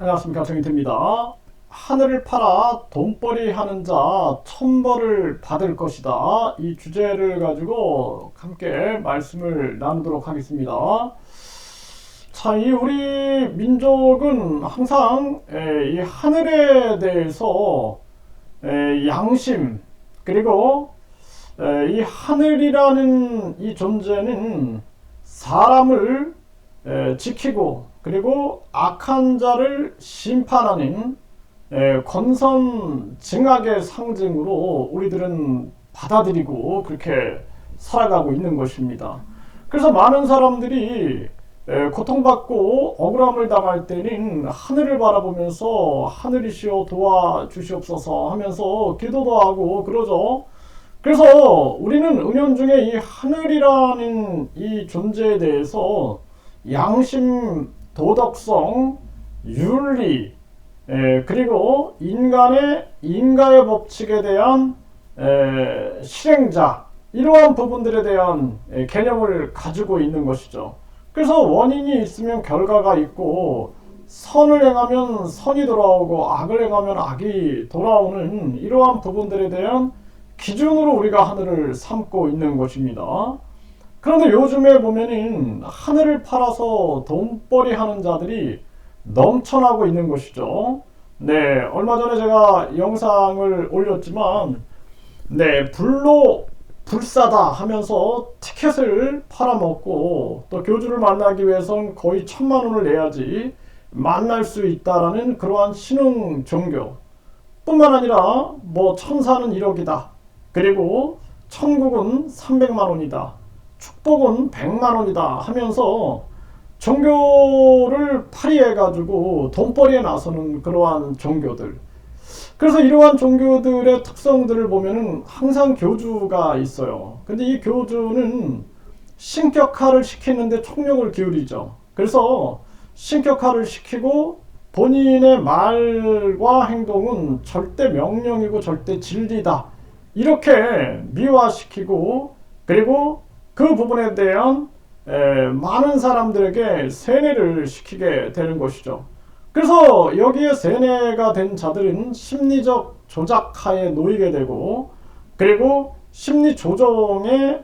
안녕하십니까, 정인태입니다. 하늘을 팔아 돈벌이 하는 자 천벌을 받을 것이다. 이 주제를 가지고 함께 말씀을 나누도록 하겠습니다. 자, 이 우리 민족은 항상 이 하늘에 대해서 양심, 그리고 이 하늘이라는 이 존재는 사람을 지키고, 그리고 악한 자를 심판하는 권선징악의 상징으로 우리들은 받아들이고 그렇게 살아가고 있는 것입니다. 그래서 많은 사람들이 고통받고 억울함을 당할 때는 하늘을 바라보면서 하늘이시여 도와주시옵소서 하면서 기도도 하고 그러죠. 그래서 우리는 은연중에 이 하늘이라는 이 존재에 대해서 양심, 도덕성, 윤리, 그리고 인가의 법칙에 대한 실행자, 이러한 부분들에 대한 개념을 가지고 있는 것이죠. 그래서 원인이 있으면 결과가 있고, 선을 행하면 선이 돌아오고 악을 행하면 악이 돌아오는 이러한 부분들에 대한 기준으로 우리가 하늘을 삼고 있는 것입니다. 그런데 요즘에 보면은 하늘을 팔아서 돈벌이 하는 자들이 넘쳐나고 있는 것이죠. 네, 얼마 전에 제가 영상을 올렸지만, 네, 불로 불사다 하면서 티켓을 팔아먹고, 또 교주를 만나기 위해선 거의 1,000만 원을 내야지 만날 수 있다라는 그러한 신흥 종교 뿐만 아니라 뭐 천사는 1억이다, 그리고 천국은 300만 원이다, 축복은 100만 원이다 하면서 종교를 파리해가지고 돈벌이에 나서는 그러한 종교들. 그래서 이러한 종교들의 특성들을 보면은 항상 교주가 있어요. 근데 이 교주는 신격화를 시키는데 총력을 기울이죠. 그래서 신격화를 시키고 본인의 말과 행동은 절대 명령이고 절대 진리다, 이렇게 미화시키고, 그리고 그 부분에 대한 많은 사람들에게 세뇌를 시키게 되는 것이죠. 그래서 여기에 세뇌가 된 자들은 심리적 조작하에 놓이게 되고, 그리고 심리 조정의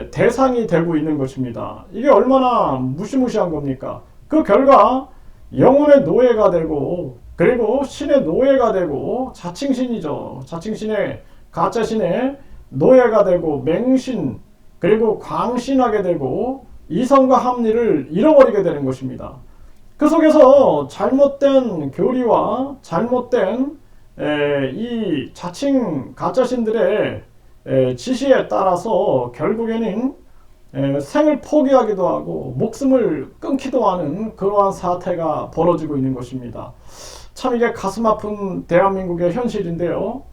대상이 되고 있는 것입니다. 이게 얼마나 무시무시한 겁니까? 그 결과 영혼의 노예가 되고, 그리고 신의 노예가 되고, 자칭신이죠. 자칭신의 가짜신의 노예가 되고, 맹신, 그리고 광신하게 되고 이성과 합리를 잃어버리게 되는 것입니다. 그 속에서 잘못된 교리와 잘못된 이 자칭 가짜신들의 지시에 따라서 결국에는 생을 포기하기도 하고 목숨을 끊기도 하는 그러한 사태가 벌어지고 있는 것입니다. 참 이게 가슴 아픈 대한민국의 현실인데요.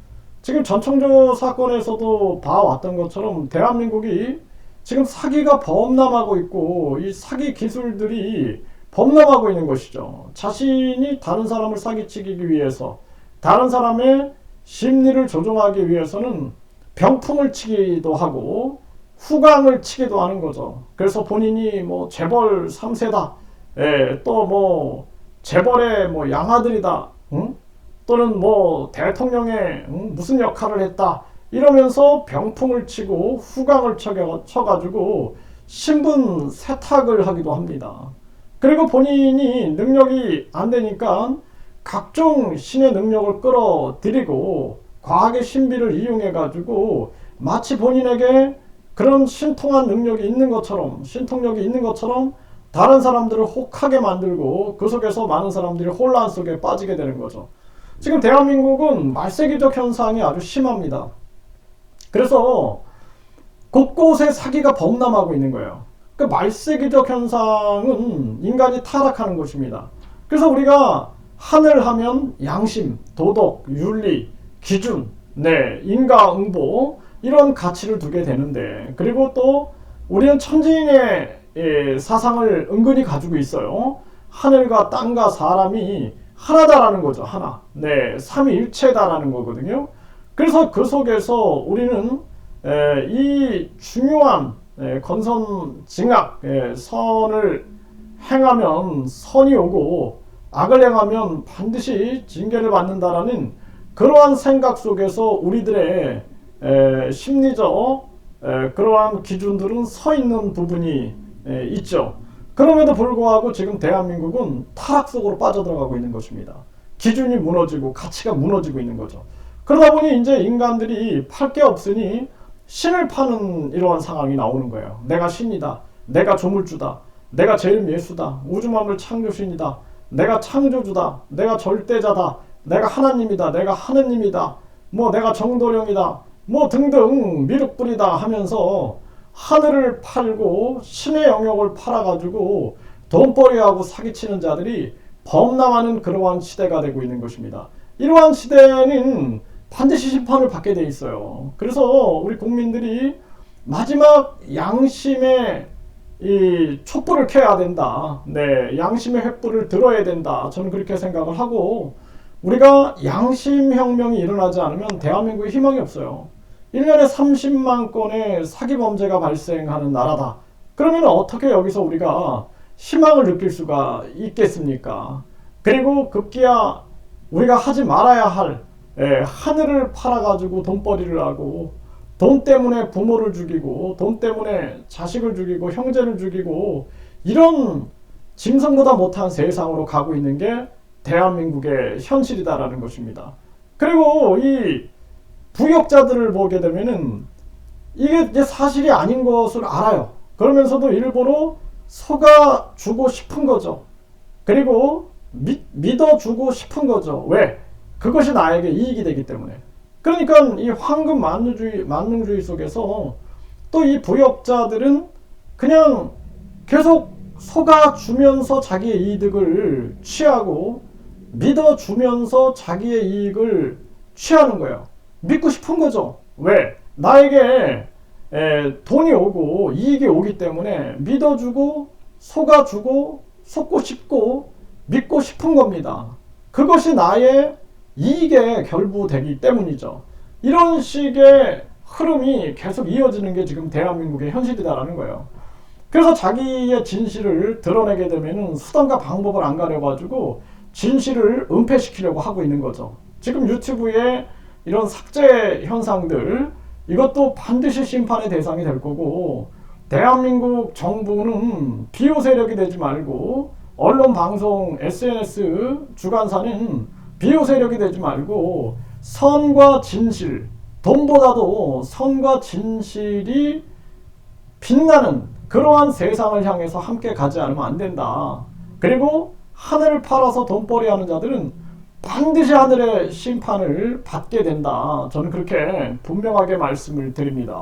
지금 전청조 사건에서도 봐왔던 것처럼 대한민국이 지금 사기가 범람하고 있고, 이 사기 기술들이 범람하고 있는 것이죠. 자신이 다른 사람을 사기치기 위해서, 다른 사람의 심리를 조종하기 위해서는 병풍을 치기도 하고 후광을 치기도 하는 거죠. 그래서 본인이 뭐 재벌 3세다, 또 뭐 재벌의 뭐 양아들이다, 응? 또는 뭐 대통령의 무슨 역할을 했다, 이러면서 병풍을 치고 후광을 쳐가지고 신분 세탁을 하기도 합니다. 그리고 본인이 능력이 안 되니까 각종 신의 능력을 끌어들이고 과학의 신비를 이용해가지고 마치 본인에게 그런 신통한 능력이 있는 것처럼, 신통력이 있는 것처럼 다른 사람들을 혹하게 만들고 그 속에서 많은 사람들이 혼란 속에 빠지게 되는 거죠. 지금 대한민국은 말세기적 현상이 아주 심합니다. 그래서 곳곳에 사기가 범람하고 있는 거예요. 그 말세기적 현상은 인간이 타락하는 것입니다. 그래서 우리가 하늘 하면 양심, 도덕, 윤리, 기준, 인과응보, 이런 가치를 두게 되는데, 그리고 또 우리는 천지인의 사상을 은근히 가지고 있어요. 하늘과 땅과 사람이 하나다라는 거죠. 하나. 삼위일체다라는 거거든요. 그래서 그 속에서 우리는 이 중요한 권선징악, 선을 행하면 선이 오고 악을 행하면 반드시 징계를 받는다라는 그러한 생각 속에서 우리들의 심리적 그러한 기준들은 서 있는 부분이 있죠. 그럼에도 불구하고 지금 대한민국은 타락 속으로 빠져들어가고 있는 것입니다. 기준이 무너지고 가치가 무너지고 있는 거죠. 그러다 보니 이제 인간들이 팔 게 없으니 신을 파는 이러한 상황이 나오는 거예요. 내가 신이다. 내가 조물주다. 내가 제일 예수다. 우주만물 창조신이다. 내가 창조주다. 내가 절대자다. 내가 하나님이다. 내가 하느님이다. 뭐 내가 정도령이다. 뭐 등등 미륵불이다 하면서 하늘을 팔고 신의 영역을 팔아가지고 돈벌이하고 사기치는 자들이 범람하는 그러한 시대가 되고 있는 것입니다. 이러한 시대는 반드시 심판을 받게 돼 있어요. 그래서 우리 국민들이 마지막 양심의 이 촛불을 켜야 된다. 네, 양심의 횃불을 들어야 된다. 저는 그렇게 생각을 하고, 우리가 양심혁명이 일어나지 않으면 대한민국에 희망이 없어요. 1년에 30만 건의 사기 범죄가 발생하는 나라다. 그러면 어떻게 여기서 우리가 희망을 느낄 수가 있겠습니까? 그리고 급기야 우리가 하지 말아야 할 하늘을 팔아가지고 돈벌이를 하고, 돈 때문에 부모를 죽이고, 돈 때문에 자식을 죽이고, 형제를 죽이고, 이런 짐승보다 못한 세상으로 가고 있는 게 대한민국의 현실이다라는 것입니다. 그리고 이 부역자들을 보게 되면은 이게 이제 사실이 아닌 것을 알아요. 그러면서도 일부러 속아주고 싶은 거죠. 그리고 믿어주고 싶은 거죠. 왜? 그것이 나에게 이익이 되기 때문에. 그러니까 이 황금 만능주의 속에서 또 이 부역자들은 그냥 계속 속아주면서 자기의 이득을 취하고 믿어주면서 자기의 이익을 취하는 거예요. 믿고 싶은 거죠. 왜? 나에게 돈이 오고 이익이 오기 때문에 믿어주고 속아주고 속고 싶고 믿고 싶은 겁니다. 그것이 나의 이익에 결부되기 때문이죠. 이런 식의 흐름이 계속 이어지는 게 지금 대한민국의 현실이다라는 거예요. 그래서 자기의 진실을 드러내게 되면은 수단과 방법을 안 가려가지고 진실을 은폐시키려고 하고 있는 거죠. 지금 유튜브에 이런 삭제 현상들, 이것도 반드시 심판의 대상이 될 거고, 대한민국 정부는 비호 세력이 되지 말고, 언론, 방송, SNS, 주간사는 비호 세력이 되지 말고 선과 진실, 돈보다도 선과 진실이 빛나는 그러한 세상을 향해서 함께 가지 않으면 안 된다. 그리고 하늘을 팔아서 돈벌이 하는 자들은 반드시 하늘의 심판을 받게 된다. 저는 그렇게 분명하게 말씀을 드립니다.